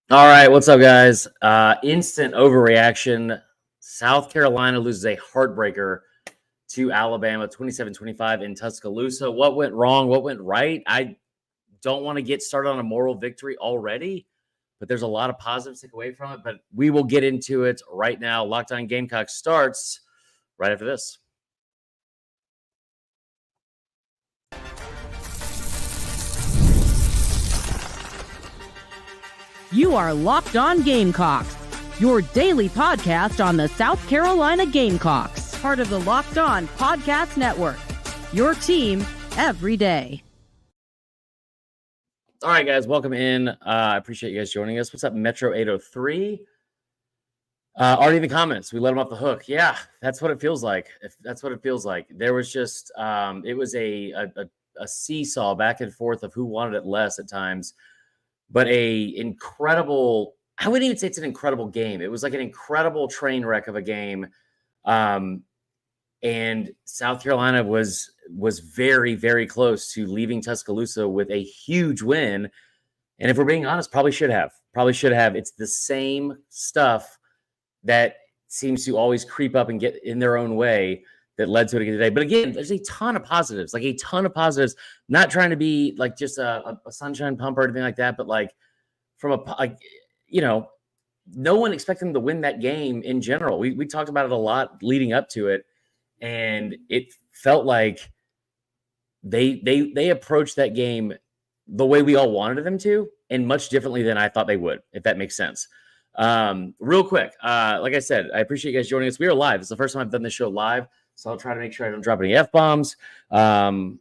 All right, what's up, guys? Instant overreaction. South Carolina loses a heartbreaker to Alabama 27-25 in Tuscaloosa. What went wrong? What went right? I don't want to get started on a moral victory already, but there's a lot of positives to take away from it. But we will get into it right now. Locked On Gamecocks starts right after this. You are Locked On Gamecocks, your daily podcast on the South Carolina Gamecocks, part of the Locked On Podcast Network, your team every day. All right, guys, welcome in. I appreciate you guys joining us. What's up, Metro 803? Already in the comments, we let him off the hook. Yeah, that's what it feels like. That's what it feels like. There was just, it was a seesaw back and forth of who wanted it less at times. But a incredible, I wouldn't even say it's an incredible game. It was like an incredible train wreck of a game. And South Carolina was very, very close to leaving Tuscaloosa with a huge win. And if we're being honest, probably should have. It's the same stuff that seems to always creep up and get in their own way that led to it again today. But again, there's a ton of positives, not trying to be like just a sunshine pump or anything like that, but like from no one expected them to win that game in general. We talked about it a lot leading up to it, and it felt like they approached that game the way we all wanted them to, and much differently than I thought they would, if that makes sense. Real quick, like I said, I appreciate you guys joining us. We are live. It's the first time I've done this show live. So I'll try to make sure I don't drop any F-bombs, or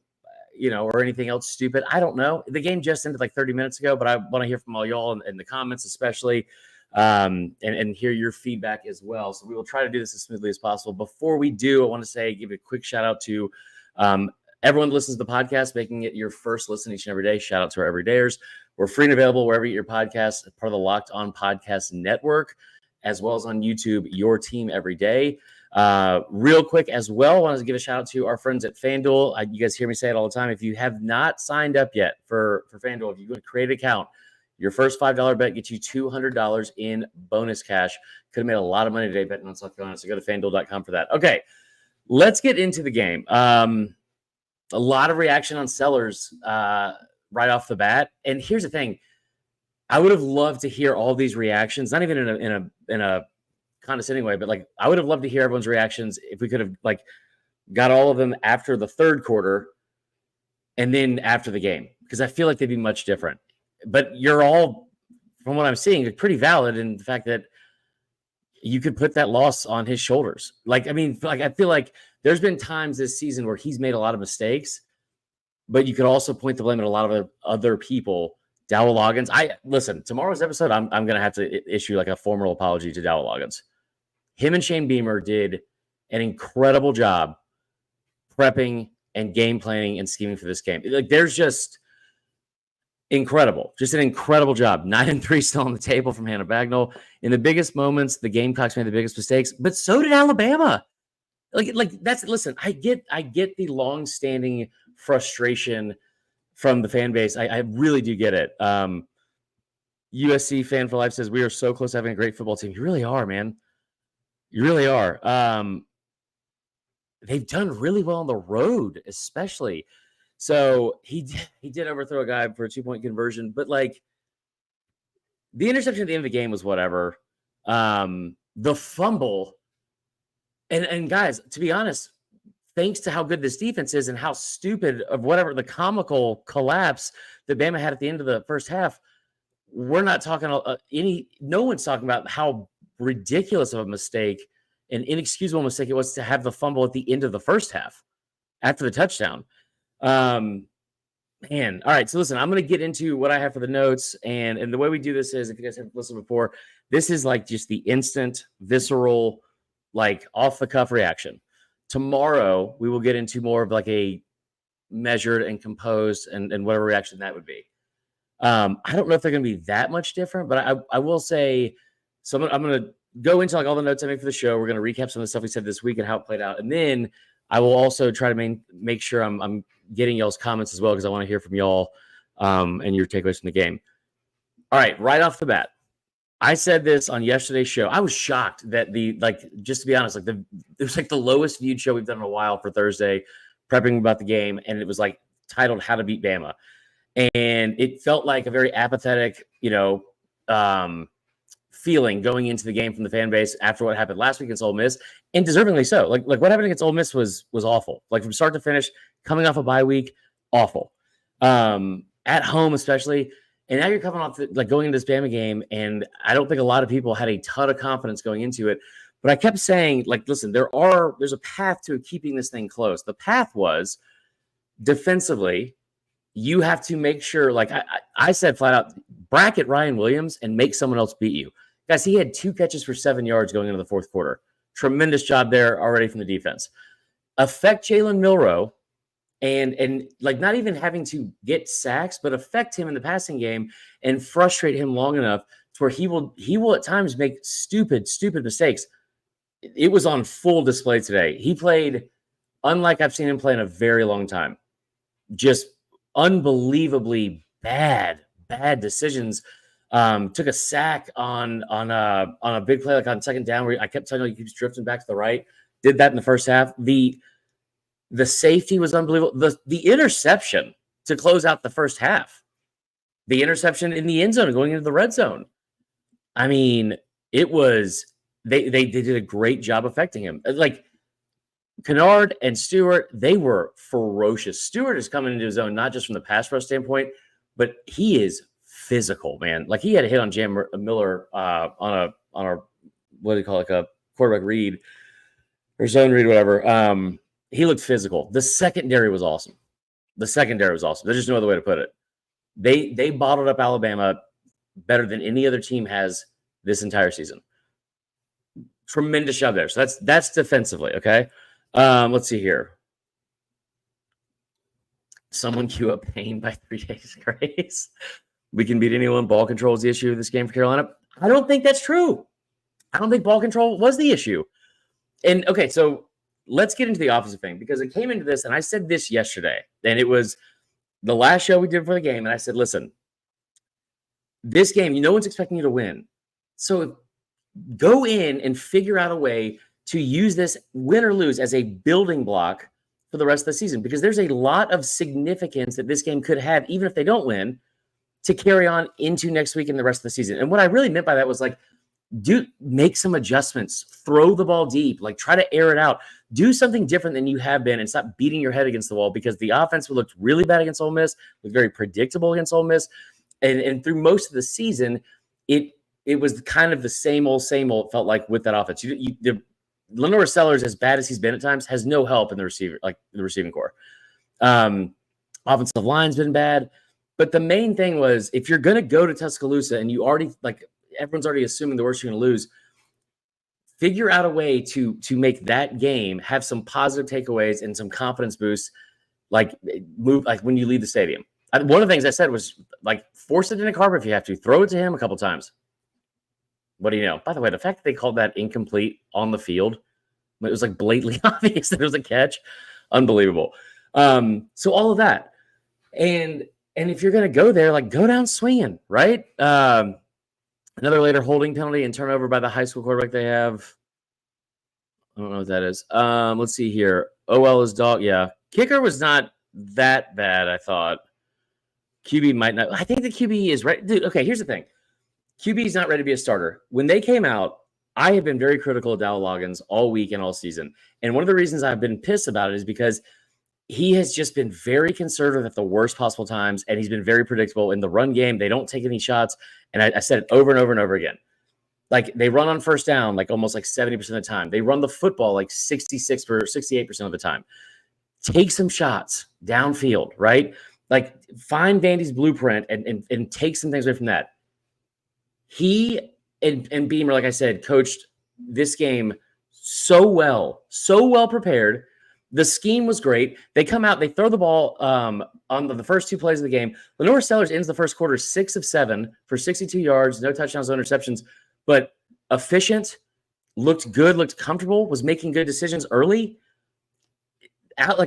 anything else stupid. I don't know. The game just ended like 30 minutes ago, but I want to hear from all y'all in the comments, especially, and hear your feedback as well. So we will try to do this as smoothly as possible. Before we do, I want to give a quick shout out to everyone that listens to the podcast, making it your first listen each and every day. Shout out to our everydayers. We're free and available wherever you get your podcasts, part of the Locked On Podcast Network, as well as on YouTube, your team every day. Real quick as well, I wanted to give a shout out to our friends at FanDuel. You guys hear me say it all the time. If you have not signed up yet for FanDuel, if you want to create an account, your first $5 bet gets you $200 in bonus cash. Could have made a lot of money today betting on South Carolina, so go to FanDuel.com for that. Okay, let's get into the game. A lot of reaction on Sellers right off the bat. And here's the thing. I would have loved to hear all these reactions, not even in a condescending way, but like I would have loved to hear everyone's reactions if we could have like got all of them after the third quarter and then after the game, because I feel like they'd be much different. But you're all, from what I'm seeing, pretty valid in the fact that you could put that loss on his shoulders. I feel like there's been times this season where he's made a lot of mistakes, but you could also point the blame at a lot of other people. Dowell Loggins. Listen, tomorrow's episode, I'm going to have to issue like a formal apology to Dowell Loggins. Him and Shane Beamer did an incredible job prepping and game planning and scheming for this game. Like, there's just incredible. Just an incredible job. 9-3 still on the table from Hannah Bagnall. In the biggest moments, the Gamecocks made the biggest mistakes, but so did Alabama. Listen, I get the long-standing frustration from the fan base. I really do get it. USC Fan for Life says, we are so close to having a great football team. You really are, man. You really are. They've done really well on the road, especially. So he did overthrow a guy for a 2-point conversion, but like the interception at the end of the game was whatever. The fumble, and guys, to be honest, thanks to how good this defense is and how stupid of whatever the comical collapse that Bama had at the end of the first half, we're not talking no one's talking about how ridiculous of a mistake, an inexcusable mistake it was to have the fumble at the end of the first half after the touchdown. Man. All right. So listen, I'm going to get into what I have for the notes. And the way we do this is, if you guys haven't listened before, this is like just the instant, visceral, like off the cuff reaction. Tomorrow, we will get into more of like a measured and composed and whatever reaction that would be. I don't know if they're going to be that much different, but I will say, so I'm going to go into like all the notes I made for the show. We're going to recap some of the stuff we said this week and how it played out. And then I will also try to make sure I'm getting y'all's comments as well, because I want to hear from y'all and your takeaways from the game. All right, right off the bat, I said this on yesterday's show. I was shocked that just to be honest, it was like the lowest viewed show we've done in a while for Thursday, prepping about the game, and it was like titled "How to Beat Bama," and it felt like a very apathetic, feeling going into the game from the fan base after what happened last week against Ole Miss, and deservingly so. Like what happened against Ole Miss was awful. Like from start to finish, coming off a bye week, awful. At home especially. And now you're coming off going into this Bama game, and I don't think a lot of people had a ton of confidence going into it. But I kept saying, listen, there's a path to keeping this thing close. The path was defensively, you have to make sure, I said flat out, bracket Ryan Williams and make someone else beat you. Guys, he had 2 catches for 7 yards going into the fourth quarter. Tremendous job there already from the defense. Affect Jalen Milroe. And not even having to get sacks, but affect him in the passing game and frustrate him long enough to where he will at times make stupid mistakes. It was on full display today. He played unlike I've seen him play in a very long time. Just unbelievably bad decisions. Took a sack on a big play, on second down, where I kept telling him he keeps drifting back to the right. Did that in the first half. The safety was unbelievable. The interception to close out the first half. The interception in the end zone going into the red zone. I mean, it was they did a great job affecting him. Kennard and Stewart, they were ferocious. Stewart is coming into his own, not just from the pass rush standpoint, but he is physical, man. He had a hit on Jam Miller on a what do you call it, a quarterback read or zone read, whatever. He looked physical. The secondary was awesome. There's just no other way to put it. They bottled up Alabama better than any other team has this entire season. Tremendous job there. So that's defensively, okay? Let's see here. Someone cue up Payne by 3 days grace. We can beat anyone. Ball control is the issue of this game for Carolina. I don't think that's true. I don't think ball control was the issue. And, okay, so let's get into the offensive thing, because it came into this, and I said this yesterday, and it was the last show we did for the game, and I said, listen, this game, no one's expecting you to win. So go in and figure out a way to use this, win or lose, as a building block for the rest of the season, because there's a lot of significance that this game could have, even if they don't win, to carry on into next week and the rest of the season. And what I really meant by that was make some adjustments, throw the ball deep, try to air it out, do something different than you have been, and stop beating your head against the wall, because the offense looked really bad against Ole Miss, was very predictable against Ole Miss, and through most of the season, it was kind of the same old, it felt like, with that offense. Lenore Sellers, as bad as he's been at times, has no help in the receiving core. Offensive line's been bad, but the main thing was, if you're going to go to Tuscaloosa and you already everyone's already assuming the worst you're going to lose, figure out a way to make that game have some positive takeaways and some confidence boosts, when you leave the stadium. One of the things I said was, force it in a carpet if you have to. Throw it to him a couple times. What do you know? By the way, the fact that they called that incomplete on the field, it was blatantly obvious that it was a catch. Unbelievable. So all of that. And if you're going to go there, go down swinging, right? Another later holding penalty and turnover by the high school quarterback they have. I don't know what that is. Let's see here. OL is dog. Yeah. Kicker was not that bad, I thought. QB might not. I think the QB is right. Dude, okay, here's the thing. QB is not ready to be a starter. When they came out, I have been very critical of Dowell Loggins all week and all season. And one of the reasons I've been pissed about it is because he has just been very conservative at the worst possible times, and he's been very predictable in the run game. They don't take any shots, and I said it over and over and over again. They run on first down almost 70% of the time. They run the football 66 or 68% of the time. Take some shots downfield, right? Find Vandy's blueprint and take some things away from that. He and Beamer, like I said, coached this game so well prepared. The scheme was great. They come out, they throw the ball on the first 2 plays of the game. Lenore Sellers ends the first quarter 6 of 7 for 62 yards, no touchdowns, no interceptions, but efficient, looked good, looked comfortable, was making good decisions early.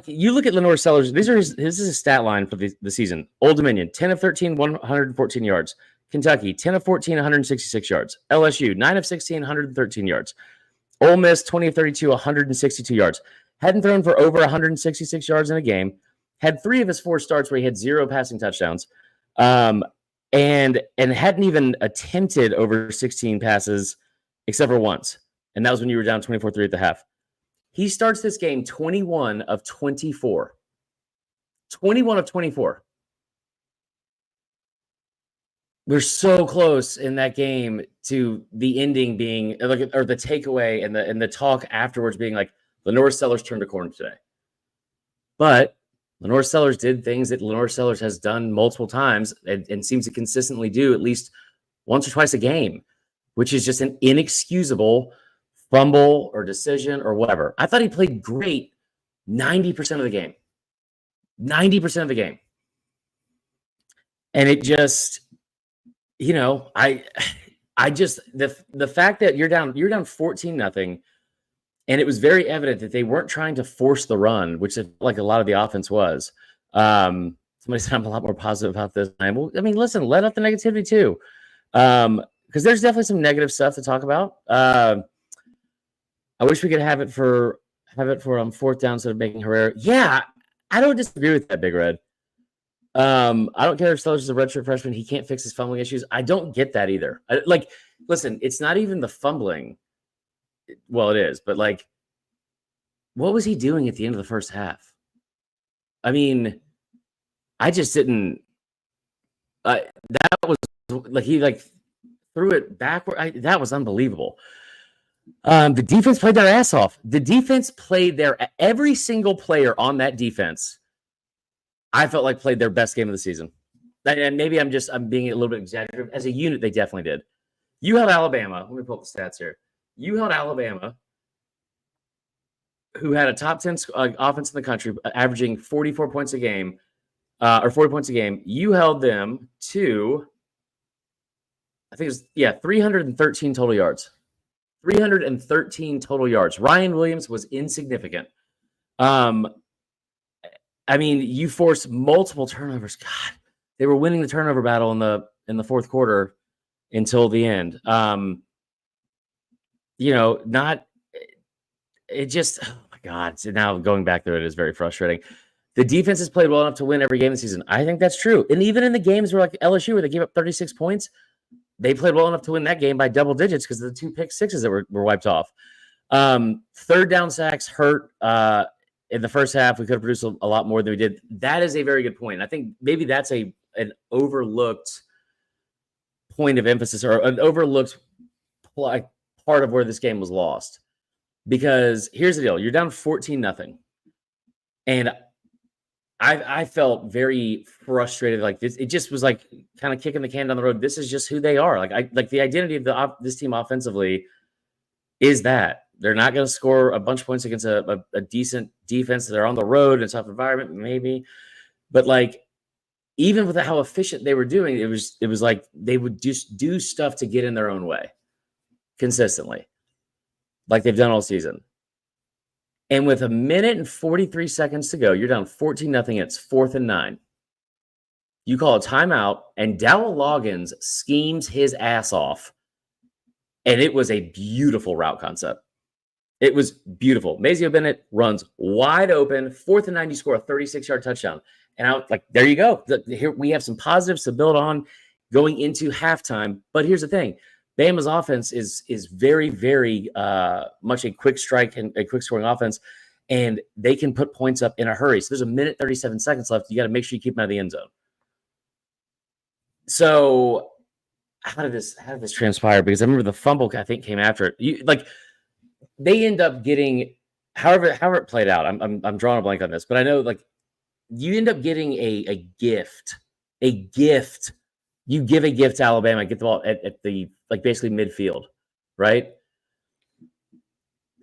You look at Lenore Sellers, this is his stat line for the season. Old Dominion, 10 of 13, 114 yards. Kentucky, 10 of 14, 166 yards. LSU, 9 of 16, 113 yards. Ole Miss, 20 of 32, 162 yards. Hadn't thrown for over 166 yards in a game. Had 3 of his 4 starts where he had 0 passing touchdowns. And hadn't even attempted over 16 passes except for once. And that was when you were down 24-3 at the half. He starts this game 21 of 24. 21 of 24. We're so close in that game to the ending being like, or the takeaway and the talk afterwards being like, Lenore Sellers turned a corner today. But Lenore Sellers did things that Lenore Sellers has done multiple times and seems to consistently do at least once or twice a game, which is just an inexcusable fumble or decision or whatever. I thought he played great 90% of the game. 90% of the game. And it just, I just the fact that you're down 14-0, and it was very evident that they weren't trying to force the run, which like a lot of the offense was. Somebody said I'm a lot more positive about this time. Well, I mean, listen, let up the negativity too. Because there's definitely some negative stuff to talk about. I wish we could have it for 4th down instead of making Herrera. Yeah, I don't disagree with that, Big Red. I don't care if Sellers is a redshirt freshman. He can't fix his fumbling issues. I don't get that either. Listen, it's not even the fumbling. Well, it is, but like, what was he doing at the end of the first half? I mean, I just didn't. That was like he threw it backward. That was unbelievable. The defense played their ass off. The defense played every single player on that defense. I felt like played their best game of the season. And maybe I'm being a little bit exaggerative. As a unit, they definitely did. You held Alabama. Let me pull up the stats here. You held Alabama, who had a top 10 offense in the country, averaging 44 points a game, or 40 points a game. You held them to, I think it was, 313 total yards. 313 total yards. Ryan Williams was insignificant. I mean, you forced multiple turnovers. God, they were winning the turnover battle in the fourth quarter until the end. Oh my God. So now going back there, it is very frustrating. The defense has played well enough to win every game this season. I think that's true. And even in the games where like LSU, where they gave up 36 points, they played well enough to win that game by double digits because of the 2 pick sixes that were wiped off. 3rd down sacks hurt in the first half. We could have produced a lot more than we did. That is a very good point. I think maybe that's an overlooked point of emphasis, or an overlooked part of where this game was lost. Because here's the deal. You're down 14-0. And I felt very frustrated. Like this, it just was like kind of kicking the can down the road. This is just who they are. Like the identity of this team offensively is that they're not going to score a bunch of points against a decent defense. They're on the road in a tough environment, maybe. But like, even with how efficient they were doing, it was like they would just do stuff to get in their own way consistently, like they've done all season. And with 1 minute and 43 seconds to go, you're down 14-0. It's 4th and 9. You call a timeout, and Dowell Loggins schemes his ass off. And it was a beautiful route concept. It was beautiful. Mazio Bennett runs wide open. 4th and 9, you score a 36-yard touchdown. And there you go. Here we have some positives to build on going into halftime. But here's the thing. Bama's offense is very, very much a quick strike and a quick scoring offense, and they can put points up in a hurry. So there's 1 minute, 37 seconds left. You got to make sure you keep them out of the end zone. So how did this transpire? Because I remember the fumble, I think, came after it. They end up getting, however it played out. I'm drawing a blank on this, but I know you end up getting a gift. You give a gift to Alabama, get the ball at the basically midfield, right?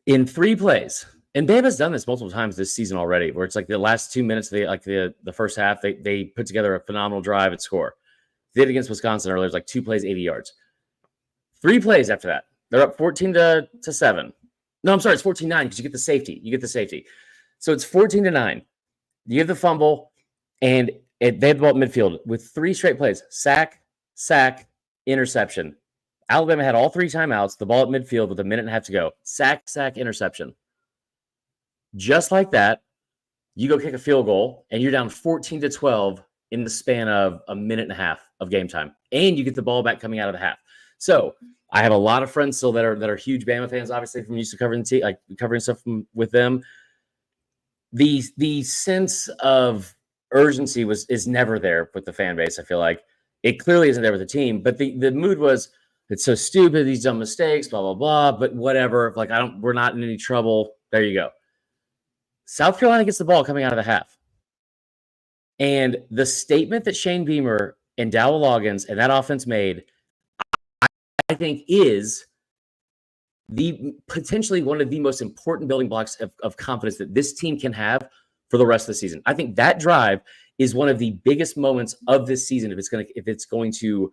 In 3 plays. And Bama's done this multiple times this season already, where it's like the last 2 minutes of the first half, they put together a phenomenal drive and score. They did against Wisconsin earlier. It was like 2 plays, 80 yards. 3 plays after that. They're up 14-7. No, I'm sorry, it's 14-9 because you get the safety. So it's 14-9. You have the fumble, and they have the ball at midfield with 3 straight plays. Sack, interception. Alabama had all 3 timeouts, the ball at midfield with a minute and a half to go. Sack, interception. Just like that, you go kick a field goal, and you're down 14-12 in the span of a minute and a half of game time. And you get the ball back coming out of the half. So I have a lot of friends still that are huge Bama fans, obviously, from used to covering the team, like covering stuff with them. The sense of urgency is never there with the fan base. I feel like it clearly isn't there with the team, but the mood was, it's so stupid, these dumb mistakes, blah, blah, blah, but whatever. Like, we're not in any trouble. There you go. South Carolina gets the ball coming out of the half. And the statement that Shane Beamer and Dowell Loggins and that offense made, I think, is the potentially one of the most important building blocks of confidence that this team can have for the rest of the season. I think that drive is one of the biggest moments of this season if it's going to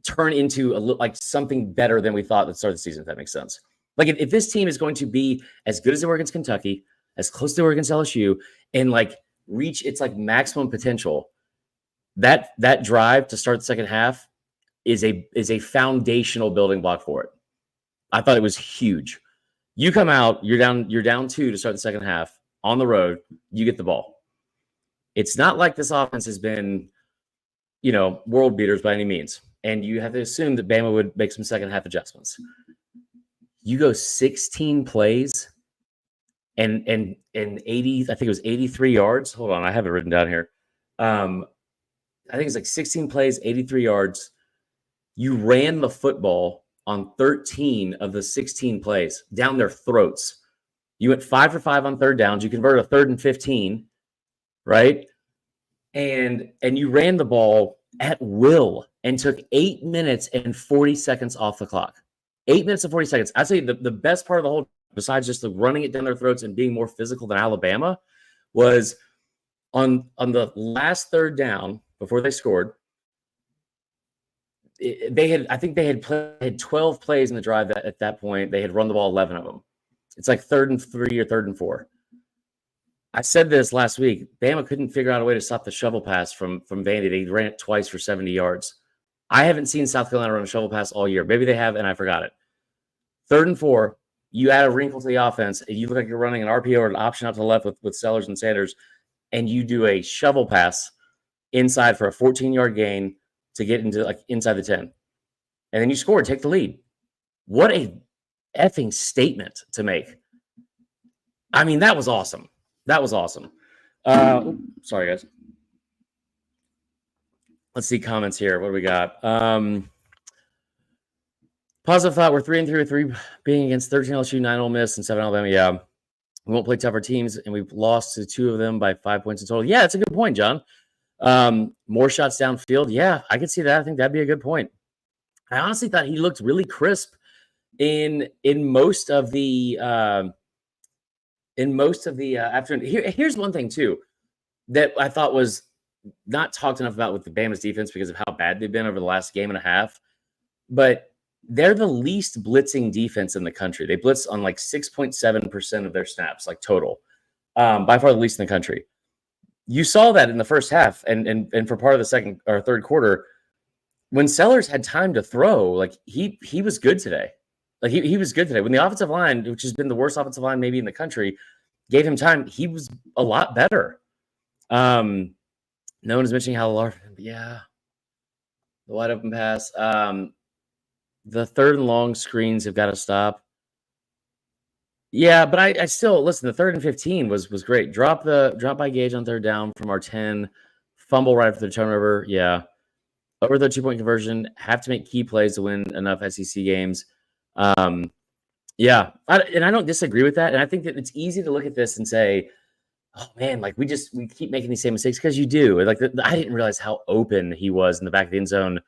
turn into like something better than we thought at the start of the season, if that makes sense. Like, if this team is going to be as good as they were against Kentucky, as close as they were against LSU, and like reach its like maximum potential, that drive to start the second half is a foundational building block for it. I thought it was huge. You come out, you're down 2 to start the second half on the road, you get the ball. It's not like this offense has been, world beaters by any means. And you have to assume that Bama would make some second half adjustments. You go 16 plays and 80, I think it was 83 yards. Hold on, I have it written down here. I think it's like 16 plays, 83 yards. You ran the football on 13 of the 16 plays down their throats. You went 5 for 5 on third downs. You converted a 3rd and 15, right? And you ran the ball at will and took 8 minutes and 40 seconds off the clock. 8 minutes and 40 seconds. I'd say the best part of the whole, besides just the running it down their throats and being more physical than Alabama, was on the last third down before they scored. I think they had 12 plays in the drive at that point. They had run the ball 11 of them. It's like 3rd and 3 or 3rd and 4. I said this last week. Bama couldn't figure out a way to stop the shovel pass from Vandy. They ran it twice for 70 yards. I haven't seen South Carolina run a shovel pass all year. Maybe they have, and I forgot it. 3rd and 4, you add a wrinkle to the offense, and you look like you're running an RPO or an option out to the left with Sellers and Sanders, and you do a shovel pass inside for a 14-yard gain to get into like inside the 10. And then you score, take the lead. What a effing statement to make. I mean, that was awesome. That was awesome. Sorry, guys. Let's see comments here. What do we got? Positive thought. We're 3-3 with 3 being against 13 LSU, 9 Ole Miss, and 7 Alabama. Yeah. We won't play tougher teams, and we've lost to 2 of them by 5 points in total. Yeah, that's a good point, John. More shots downfield. Yeah, I could see that. I think that'd be a good point. I honestly thought he looked really crisp in most of the afternoon. Here's one thing too that I thought was not talked enough about with the Bama's defense because of how bad they've been over the last game and a half. But they're the least blitzing defense in the country. They blitz on like 6.7% of their snaps, like total. By far the least in the country. You saw that in the first half and for part of the second or third quarter, when Sellers had time to throw, like he was good today. Like he was good today. When the offensive line, which has been the worst offensive line maybe in the country, gave him time, he was a lot better. No one is mentioning how large, the wide open pass. The 3rd and long screens have got to stop. Yeah, but I still listen. The 3rd and 15 was great. Drop by Gage on 3rd down from our 10. Fumble right after the turnover. Yeah, over the 2-point conversion. Have to make key plays to win enough SEC games. Yeah, and I don't disagree with that. And I think that it's easy to look at this and say, "Oh man, like we keep making these same mistakes," because you do. Like I didn't realize how open he was in the back of the end zone,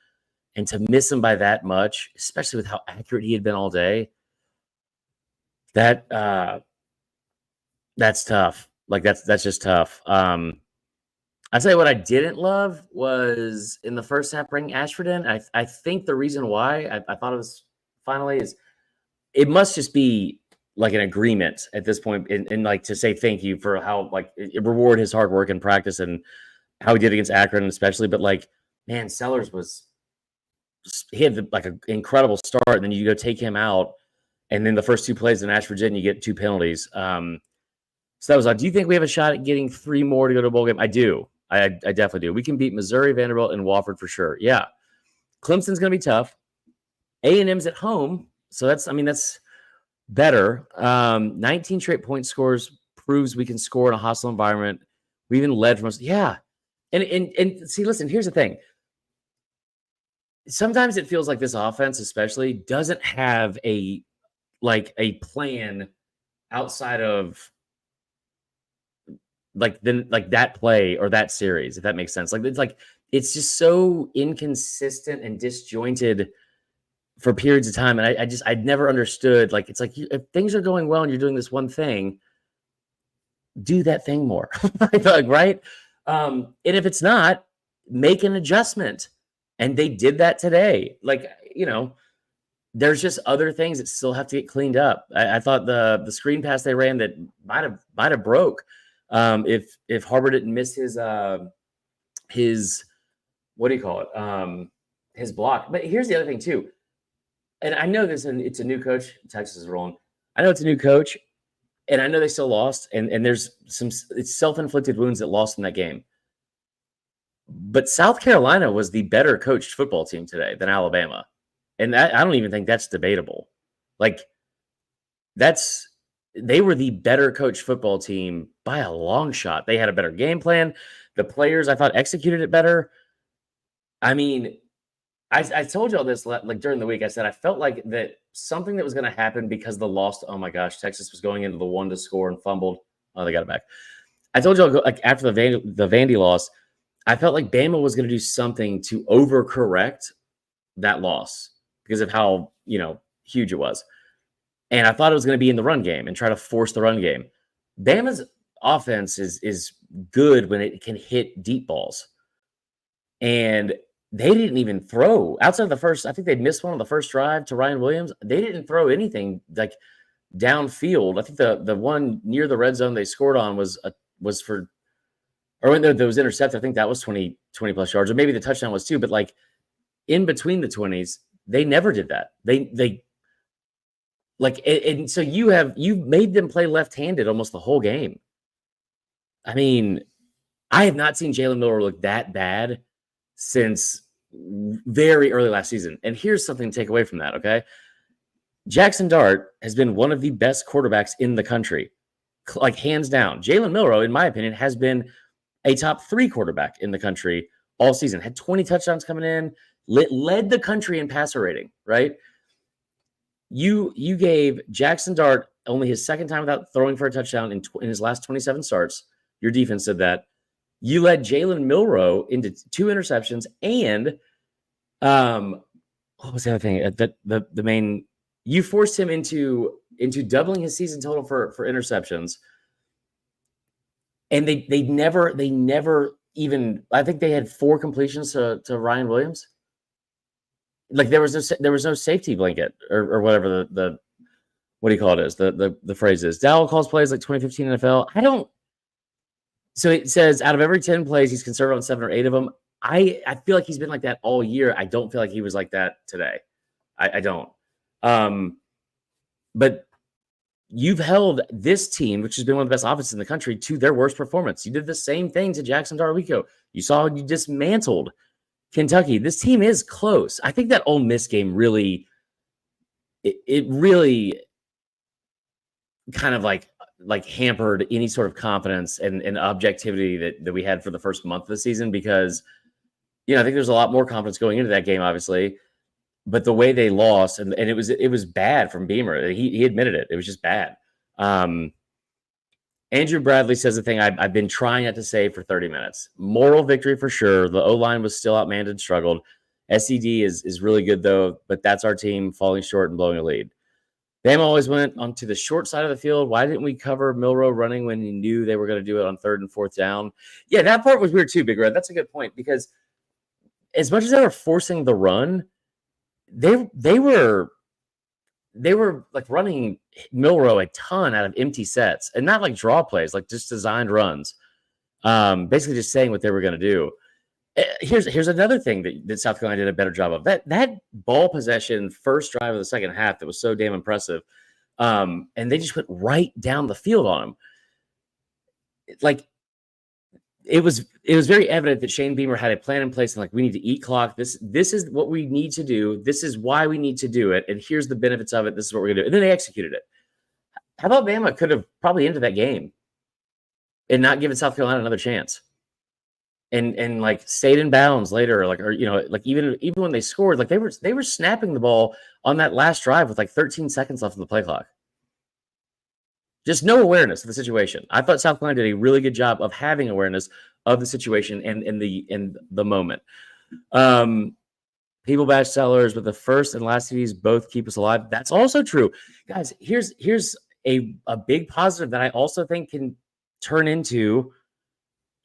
and to miss him by that much, especially with how accurate he had been all day. That's tough. Like that's just tough. I'll tell you what I didn't love was in the first half bringing Ashford in. I think the reason why I thought it was finally is it must just be like an agreement at this point and like to say thank you for how like reward his hard work and practice and how he did against Akron especially. But like, man, Sellers was he had like an incredible start, and then you go take him out, and then the first 2 plays in Ash, Virginia, you get 2 penalties. So that was like, do you think we have a shot at getting 3 more to go to a bowl game? I do. I definitely do. We can beat Missouri, Vanderbilt, and Wofford for sure. Yeah. Clemson's going to be tough. A&M's at home. So that's better. 19 straight point scores proves we can score in a hostile environment. We even led from us. Yeah. And see, listen, here's the thing. Sometimes it feels like this offense especially doesn't have a plan outside of that play or that series, if that makes sense. It's just so inconsistent and disjointed for periods of time. And I'd never understood, it's like, if things are going well and you're doing this one thing, do that thing more. Right. And if it's not, make an adjustment. And they did that today. There's just other things that still have to get cleaned up. I thought the screen pass they ran that might have broke. If Harbor didn't miss his what do you call it? His block. But here's the other thing too. And I know it's a new coach. Texas is rolling. I know it's a new coach, and I know they still lost. And there's it's self-inflicted wounds that lost in that game. But South Carolina was the better coached football team today than Alabama. And I don't even think that's debatable. They were the better coached football team by a long shot. They had a better game plan. The players, I thought, executed it better. I mean, I told y'all this during the week. I said I felt like that something that was going to happen because the loss. Oh my gosh, Texas was going into the 1 to score and fumbled. Oh, they got it back. I told y'all after the Vandy loss, I felt like Bama was going to do something to overcorrect that loss because of how huge it was. And I thought it was going to be in the run game and try to force the run game. Bama's offense is good when it can hit deep balls. And they didn't even throw outside of the first. I think they missed one on the first drive to Ryan Williams. They didn't throw anything downfield. I think the one near the red zone they scored on was for, or when there was intercepted, I think that was 20 plus yards, or maybe the touchdown was too. But in between the 20s, they never did that. And so you've made them play left-handed almost the whole game. I mean, I have not seen Jalen Miller look that bad since very early last season. And here's something to take away from that, okay? Jackson Dart has been one of the best quarterbacks in the country, hands down. Jalen Milroe, in my opinion, has been a top 3 quarterback in the country all season. Had 20 touchdowns coming in, led the country in passer rating, right? You gave Jackson Dart only his second time without throwing for a touchdown in his last 27 starts. Your defense did that. You led Jalen Milroe into 2 interceptions, and what was the other thing? The main, you forced him into doubling his season total for interceptions, and they never even. I think they had 4 completions to Ryan Williams. There was no safety blanket or whatever the what do you call it is the phrase is. Dowell calls plays like 2015 NFL. I don't. So it says out of every 10 plays, he's conservative on 7 or 8 of them. I feel like he's been like that all year. I don't feel like he was like that today. I don't. But you've held this team, which has been one of the best offenses in the country, to their worst performance. You did the same thing to Jackson Darwico. You saw you dismantled Kentucky. This team is close. I think that Ole Miss game really, it really kind of hampered any sort of confidence and objectivity that we had for the first month of the season, because I think there's a lot more confidence going into that game, obviously, but the way they lost and it was bad from Beamer. He admitted it. It was just bad. Andrew Bradley says the thing I've been trying not to say for 30 minutes. Moral victory for sure. The O-line was still outmanned and struggled. SED is really good though, but that's our team falling short and blowing a lead. Bama always went onto the short side of the field. Why didn't we cover Milroe running when he knew they were going to do it on 3rd and 4th down? Yeah, that part was weird too, Big Red. That's a good point, because as much as they were forcing the run, they were running Milroe a ton out of empty sets, and not draw plays, just designed runs. Basically just saying what they were going to do. Here's another thing that South Carolina did a better job of. That ball possession first drive of the second half that was so damn impressive. And they just went right down the field on them. Like, it was very evident that Shane Beamer had a plan in place and like, we need to eat clock. This is what we need to do. This is why we need to do it. And here's the benefits of it. This is what we're gonna do. And then they executed it. How about Bama could have probably ended that game and not given South Carolina another chance? And like stayed in bounds later, like, or like even when they scored, like they were snapping the ball on that last drive with like 13 seconds left of the play clock. Just no awareness of the situation. I thought South Carolina did a really good job of having awareness of the situation and the moment. People bash sellers, but the first and last CDs both keep us alive. That's also true, guys. Here's a big positive that I also think can turn into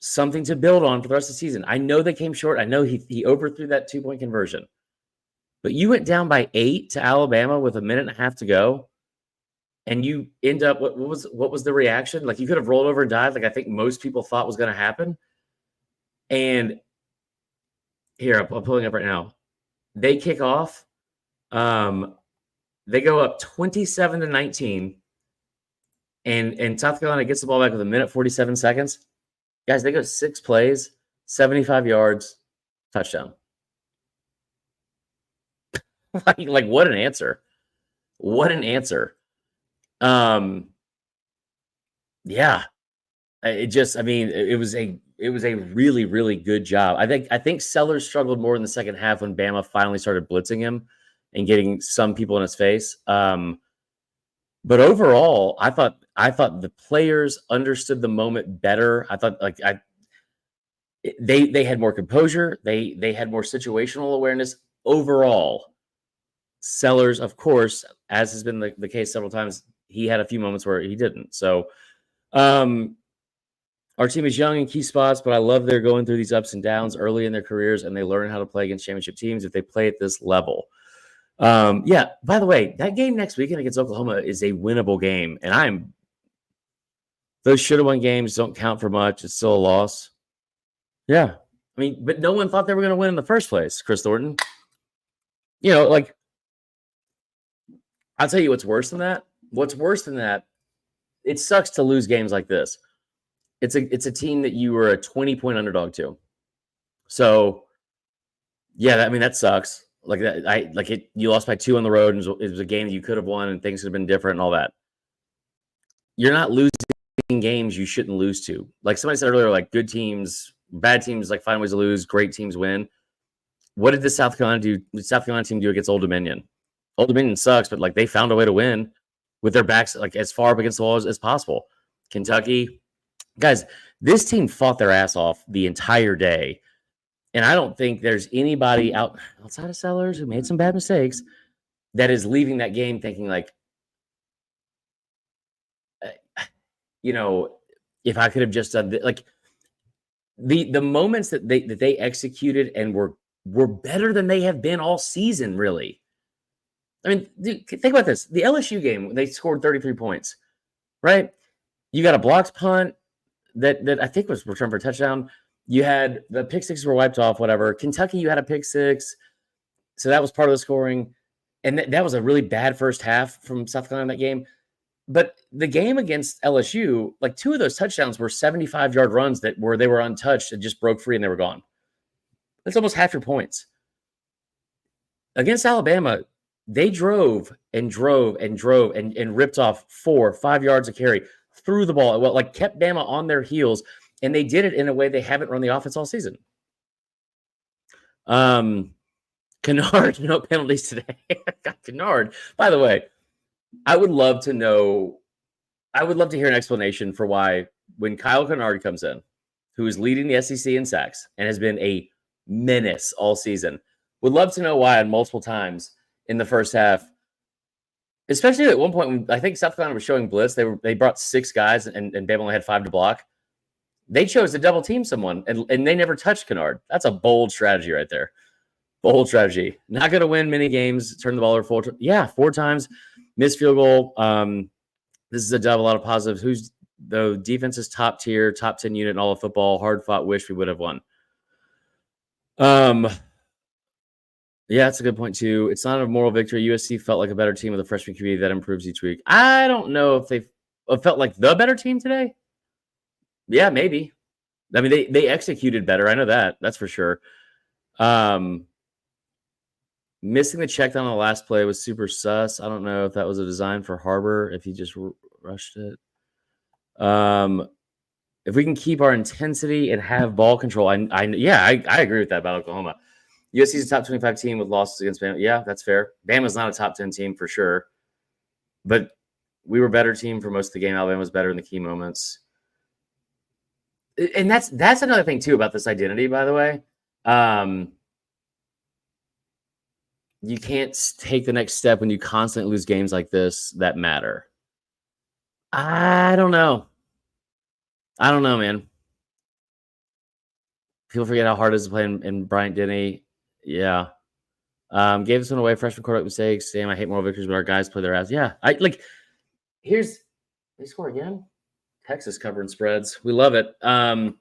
something to build on for the rest of the season. I know they came short. I know he overthrew that 2-point conversion, but you went down by 8 to Alabama with a minute and a half to go, and you end up what was the reaction? Like, you could have rolled over and died, like I think most people thought was going to happen. And here, I'm pulling up right now. They kick off. They go up 27-19, and South Carolina gets the ball back with a minute 47 seconds. Guys, they go 6 plays, 75 yards, touchdown. like what an answer. What an answer. Yeah. It was a really, really good job. I think Sellers struggled more in the second half when Bama finally started blitzing him and getting some people in his face. But overall, I thought the players understood the moment better. I thought they had more composure. They had more situational awareness. Overall, Sellers, of course, as has been the case several times, he had a few moments where he didn't. So our team is young in key spots, but I love they're going through these ups and downs early in their careers, and they learn how to play against championship teams if they play at this level. Yeah, by the way, that game next weekend against Oklahoma is a winnable game. And those should have won games don't count for much. It's still a loss. Yeah. I mean, but no one thought they were going to win in the first place, Chris Thornton. Like, I'll tell you what's worse than that. What's worse than that, it sucks to lose games like this. It's a team that you were a 20-point underdog to. So, yeah, that sucks. Like that, you lost by 2 on the road, and it was a game that you could have won, and things could have been different and all that. You're not losing games you shouldn't lose to. Like somebody said earlier, like good teams, bad teams, like find ways to lose, great teams win. What did the South Carolina team do against Old Dominion? Old Dominion sucks, but like they found a way to win with their backs like as far up against the wall as possible. Kentucky, guys, this team fought their ass off the entire day. And I don't think there's anybody outside of Sellers who made some bad mistakes that is leaving that game thinking like, if I could have just done like the moments that they executed and were better than they have been all season, really. I mean, think about this. The LSU game, they scored 33 points, right? You got a blocked punt that I think was returned for a touchdown. You had the pick sixes were wiped off, whatever. Kentucky, you had a pick six. So that was part of the scoring. And that was a really bad first half from South Carolina in that game. But the game against LSU, like 2 of those touchdowns were 75-yard runs they were untouched and just broke free and they were gone. That's almost half your points. Against Alabama, they drove and ripped off 4-5 yards of carry, threw the ball, like kept Bama on their heels. And they did it in a way they haven't run the offense all season. Kennard, no penalties today. Kennard. By the way, I would love to hear an explanation for why when Kyle Kennard comes in, who is leading the SEC in sacks and has been a menace all season, would love to know why on multiple times in the first half, especially at one point when I think South Carolina was showing blitz, they brought 6 guys and Bama only had 5 to block. They chose to double team someone, and they never touched Kennard. That's a bold strategy right there. Bold strategy. Not going to win many games. Turn the ball over 4 times. Missed field goal. This is a dub. A lot of positives. Who's the defense's top tier, top 10 unit in all of football? Hard fought. Wish we would have won. Yeah, that's a good point too. It's not a moral victory. USC felt like a better team with a freshman QB that improves each week. I don't know if they felt like the better team today. Yeah, maybe. I mean, they executed better. I know that. That's for sure. Missing the check down on the last play was super sus. I don't know if that was a design for Harbor, if he just rushed it. If we can keep our intensity and have ball control, I agree with that about Oklahoma. USC is a top 25 team with losses against Bama. Yeah, that's fair. Bama's not a top 10 team for sure. But we were a better team for most of the game. Alabama was better in the key moments. And that's another thing, too, about this identity, by the way. You can't take the next step when you constantly lose games like this that matter. I don't know. Man. People forget how hard it is to play in Bryant Denny. Yeah. Gave this one away. Freshman quarterback mistakes. Damn, I hate moral victories, but our guys play their ass. Yeah. They score again. Texas covering spreads. We love it. I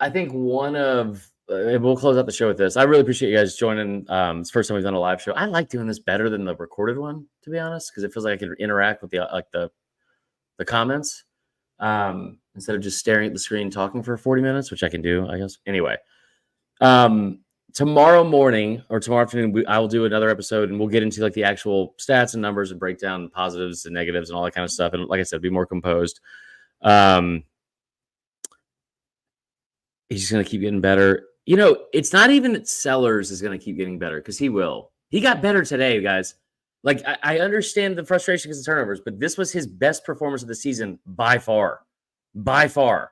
think we'll close out the show with this. I really appreciate you guys joining. It's the first time we've done a live show. I like doing this better than the recorded one, to be honest, because it feels like I can interact with the comments instead of just staring at the screen talking for 40 minutes, which I can do, I guess. Anyway, tomorrow morning or tomorrow afternoon, I will do another episode and we'll get into like the actual stats and numbers and break down positives and negatives and all that kind of stuff. And like I said, be more composed. He's just going to keep getting better. It's not even that Sellers is going to keep getting better because he will. He got better today, guys. Like, I understand the frustration because of turnovers, but this was his best performance of the season by far. By far.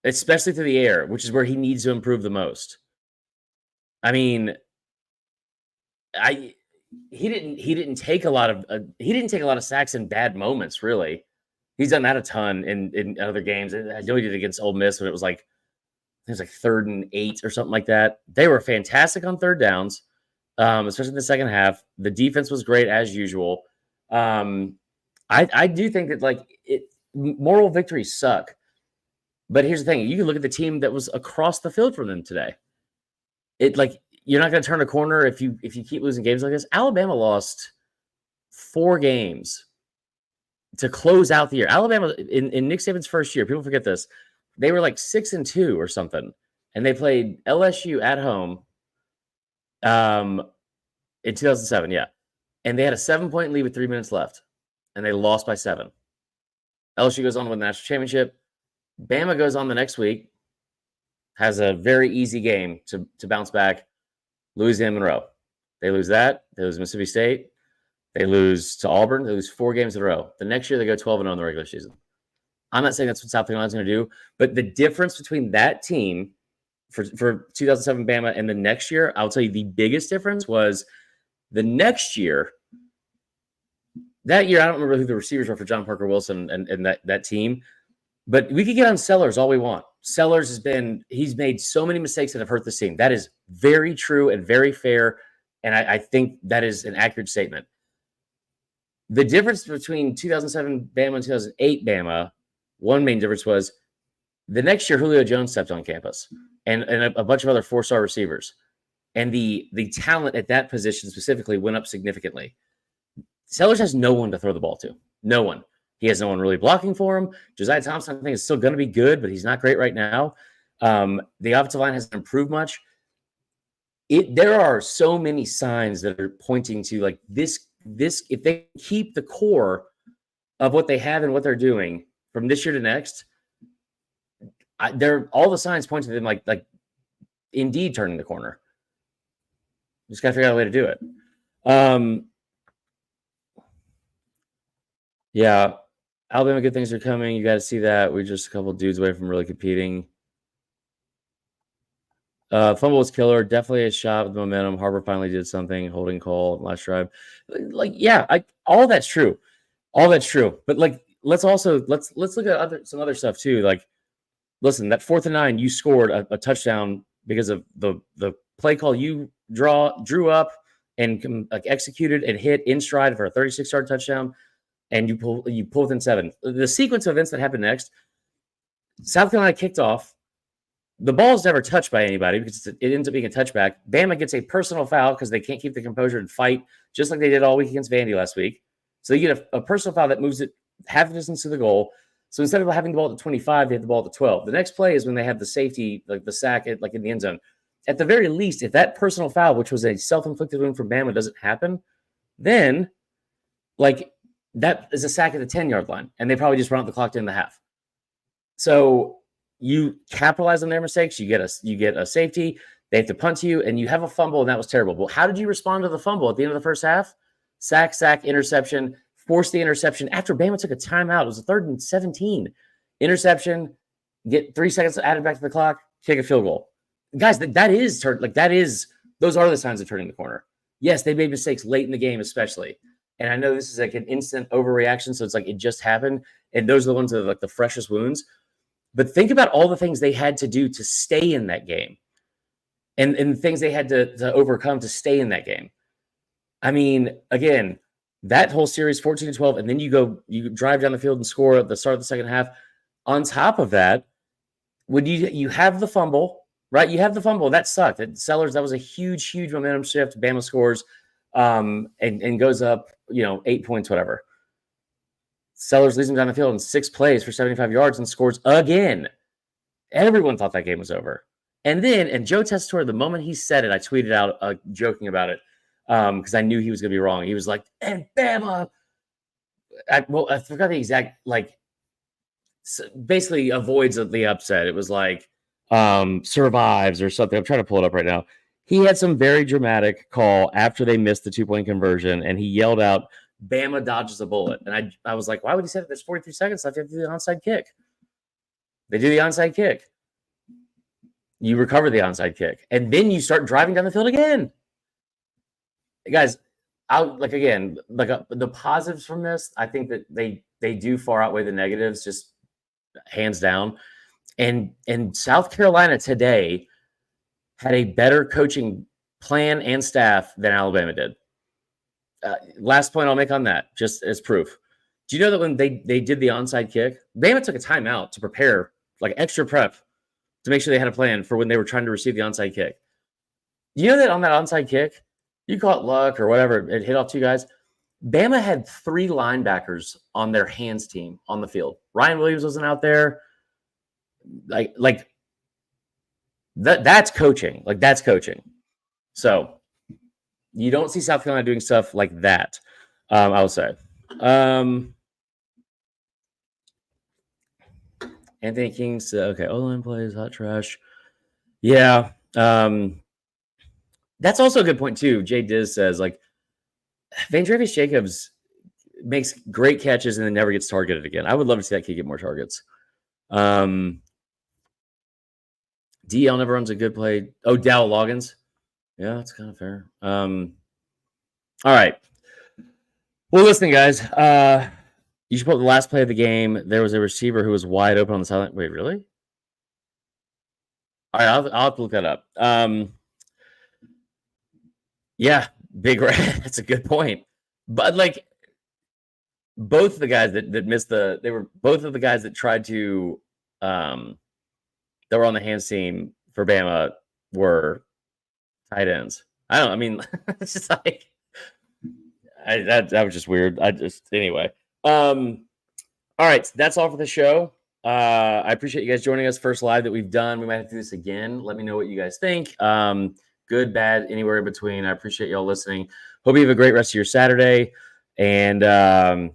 Especially through the air, which is where he needs to improve the most. I mean, he didn't take a lot of sacks in bad moments, really. He's done that a ton in other games. I know he did against Ole Miss when it was like 3rd and 8 or something like that. They were fantastic on third downs, especially in the second half. The defense was great as usual. I do think that moral victories suck. But here's the thing. You can look at the team that was across the field from them today. You're not going to turn a corner if you keep losing games like this. Alabama lost 4 games to close out the year. Alabama in Nick Saban's first year, people forget this. They were like 6-2 or something, and they played LSU at home in 2007. Yeah, and they had a 7-point lead with 3 minutes left, and they lost by 7. LSU goes on to win the national championship. Bama goes on the next week, has a very easy game to bounce back. Louisiana Monroe. They lose that. They lose Mississippi State. They lose to Auburn. They lose 4 games in a row. The next year, they go 12-0 in the regular season. I'm not saying that's what South Carolina's going to do, but the difference between that team for 2007 Bama and the next year, I'll tell you the biggest difference was the next year. That year, I don't remember who the receivers were for John Parker Wilson and that team, but we could get on Sellers all we want. Sellers he's made so many mistakes that have hurt this team. That is very true and very fair, and I think that is an accurate statement. The difference between 2007 Bama and 2008 Bama, one main difference was the next year Julio Jones stepped on campus and a bunch of other 4-star receivers. And the talent at that position specifically went up significantly. Sellers has no one to throw the ball to. No one. He has no one really blocking for him. Josiah Thompson, I think, is still going to be good, but he's not great right now. The offensive line hasn't improved much. There are so many signs that are pointing to like this, if they keep the core of what they have and what they're doing from this year to next, all the signs point to them like indeed turning the corner. Just got to figure out a way to do it. Yeah, Alabama, good things are coming. You got to see that. We're just a couple dudes away from really competing. Fumble was killer. Definitely a shot with momentum. Harbor finally did something. Holding call last drive. All that's true. All that's true. But let's look at some other stuff too. Like, listen, that 4th and 9, you scored a touchdown because of the play call you drew up and executed and hit in stride for a 36-yard touchdown. And you pull within 7. The sequence of events that happened next, South Carolina kicked off. the ball's never touched by anybody because it ends up being a touchback. Bama gets a personal foul because they can't keep the composure and fight, just like they did all week against Vandy last week. So you get a personal foul that moves it half the distance to the goal. So instead of having the ball at the 25, they have the ball at the 12. The next play is when they have the safety, like the sack, like in the end zone. At the very least, if that personal foul, which was a self-inflicted wound from Bama, doesn't happen, then like that is a sack at the 10-yard line, and they probably just run out the clock to end the half. So you capitalize on their mistakes. You get a safety. They have to punt you, and you have a fumble, and that was terrible. Well, how did you respond to the fumble at the end of the first half? Sack, interception, force the interception. After Bama took a timeout, it was a 3rd and 17. Interception, get 3 seconds added back to the clock, kick a field goal. Guys, those are the signs of turning the corner. Yes, they made mistakes late in the game, especially. And I know this is like an instant overreaction, so it's like it just happened, and those are the ones that are like the freshest wounds. But think about all the things they had to do to stay in that game and things they had to overcome to stay in that game. I mean, again, that whole series, 14-12, and then you drive down the field and score at the start of the second half. On top of that, when you have the fumble, right? You have the fumble. That sucked. Sellers, that was a huge, huge momentum shift. Bama scores and goes up, 8 points, whatever. Sellers leads him down the field in 6 plays for 75 yards and scores again. Everyone thought that game was over. And Joe Tessitore, the moment he said it, I tweeted out joking about it because I knew he was going to be wrong. He was like, and Bama. I forgot the exact, basically avoids the upset. It was like survives or something. I'm trying to pull it up right now. He had some very dramatic call after they missed the 2-point conversion, and he yelled out, Bama dodges a bullet. And I was like, why would he say that? There's 43 seconds left. You have to do the onside kick. They do the onside kick. You recover the onside kick. And then you start driving down the field again. Guys, the positives from this, I think that they do far outweigh the negatives, just hands down. And South Carolina today had a better coaching plan and staff than Alabama did. Last point I'll make on that, just as proof. Do you know that when they did the onside kick, Bama took a timeout to prepare, like extra prep, to make sure they had a plan for when they were trying to receive the onside kick? Do you know that on that onside kick, you call it luck or whatever, it hit off 2 guys. Bama had 3 linebackers on their hands team on the field. Ryan Williams wasn't out there. That's coaching. That's coaching. So you don't see South Carolina doing stuff like that, I would say. Anthony King said, okay, O-line plays, hot trash. Yeah. That's also a good point, too. Jay Diz says, Vandrevius Jacobs makes great catches and then never gets targeted again. I would love to see that kid get more targets. DL never runs a good play. Oh, Dow Loggins. Yeah, that's kind of fair. All right. Well, listen, guys. You should put the last play of the game. There was a receiver who was wide open on the sideline. Wait, really? All right, I'll have to look that up. Yeah, big. That's a good point. But both of the guys that missed they were both of the guys that tried to that were on the hands team for Bama were tight ends. It's just that was just weird. Anyway. All right, that's all for the show. I appreciate you guys joining us. First live that we've done. We might have to do this again. Let me know what you guys think. Good, bad, anywhere in between. I appreciate y'all listening. Hope you have a great rest of your Saturday. And the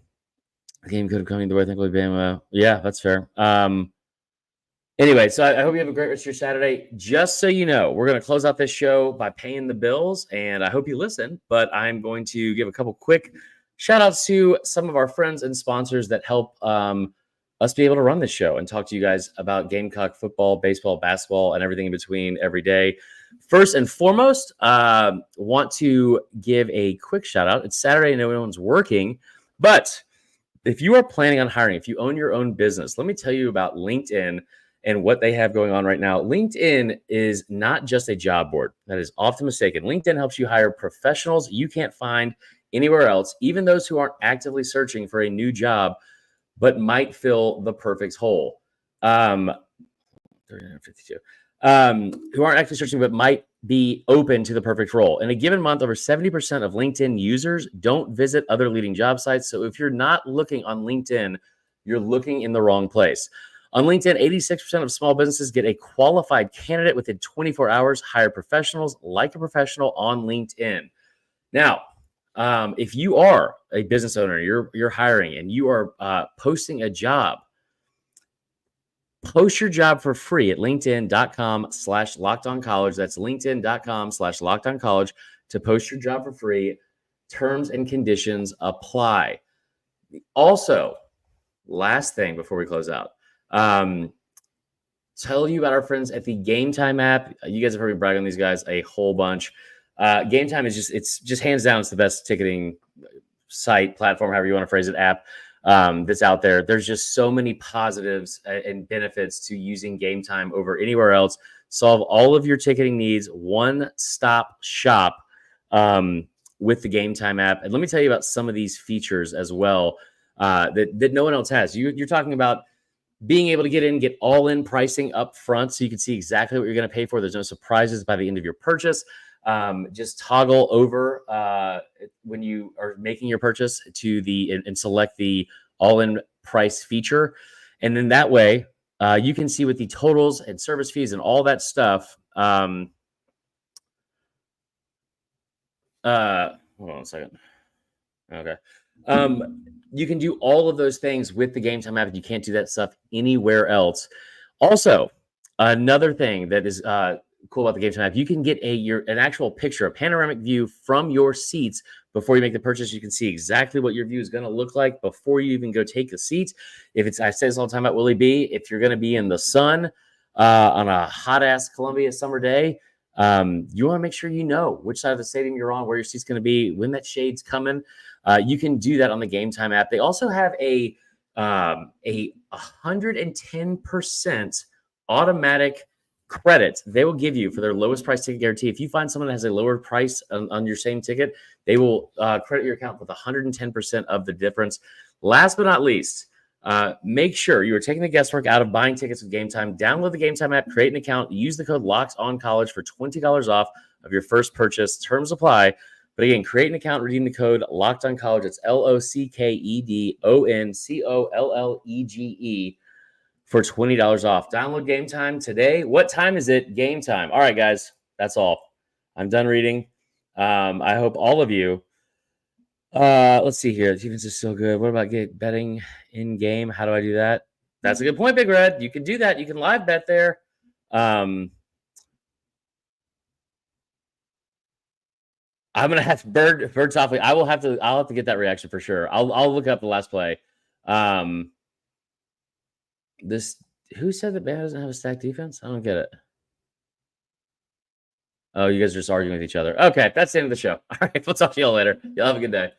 game could have come either way. Thankfully, Bama. Yeah, that's fair. Anyway, so I hope you have a great rest of your Saturday. Just so you know, we're going to close out this show by paying the bills, and I hope you listen. But I'm going to give a couple quick shout-outs to some of our friends and sponsors that help us be able to run this show and talk to you guys about Gamecock football, baseball, basketball, and everything in between every day. First and foremost, want to give a quick shout-out. It's Saturday and no one's working, but if you are planning on hiring, if you own your own business, let me tell you about LinkedIn and what they have going on right now. LinkedIn is not just a job board. That is often mistaken. LinkedIn helps you hire professionals you can't find anywhere else, even those who aren't actively searching for a new job, but might fill the perfect hole. 352. who aren't actually searching but might be open to the perfect role. In a given month, over 70% of LinkedIn users don't visit other leading job sites. So if you're not looking on LinkedIn, you're looking in the wrong place. On LinkedIn, 86% of small businesses get a qualified candidate within 24 hours. Hire professionals like a professional on LinkedIn. Now, if you are a business owner, you're hiring and you are posting a job, post your job for free at linkedin.com/lockedoncollege. That's linkedin.com/lockedoncollege to post your job for free. Terms and conditions apply. Also, last thing before we close out, tell you about our friends at the Game Time app. You guys have heard me brag on these guys a whole bunch. Game Time is just hands down, it's the best ticketing site, platform, however you want to phrase it, app that's out there. There's just so many positives and benefits to using Game Time over anywhere else. Solve all of your ticketing needs, one-stop shop with the Game Time app. And let me tell you about some of these features as well that no one else has. You're talking about being able to get all-in pricing up front so you can see exactly what you're going to pay for. There's no surprises by the end of your purchase. Just toggle over when you are making your purchase to and select the all-in price feature. And then that way you can see what the totals and service fees and all that stuff. Hold on a second. Okay. You can do all of those things with the Game Time app. You can't do that stuff anywhere else. Also, another thing that is cool about the Game Time app, you can get an actual picture, a panoramic view from your seats before you make the purchase. You can see exactly what your view is going to look like before you even go take the seat. I say this all the time about Willie B, if you're going to be in the sun on a hot-ass Columbia summer day, you want to make sure you know which side of the stadium you're on, where your seat's going to be, when that shade's coming. You can do that on the Game Time app. They also have a 110% automatic credit they will give you for their lowest price ticket guarantee. If you find someone that has a lower price on your same ticket, they will credit your account with 110% of the difference. Last but not least, make sure you are taking the guesswork out of buying tickets with Game Time. Download the Game Time app, create an account, use the code LOCKEDONCollege for $20 off of your first purchase. Terms apply. But again, create an account, redeem the code LOCKEDONCollege. It's LOCKEDONCOLLEGE for $20 off. Download Game Time today. What time is it? Game time. All right, guys, that's all. I'm done reading. I hope all of you. Let's see here. The defense is so good. What about betting in game? How do I do that? That's a good point, Big Red. You can do that. You can live bet there. I'm gonna have Bird softly. I'll have to get that reaction for sure. I'll look up the last play. Who said that Bama doesn't have a stacked defense? I don't get it. Oh, you guys are just arguing with each other. Okay, that's the end of the show. All right, we'll talk to you all later. Y'all have a good day.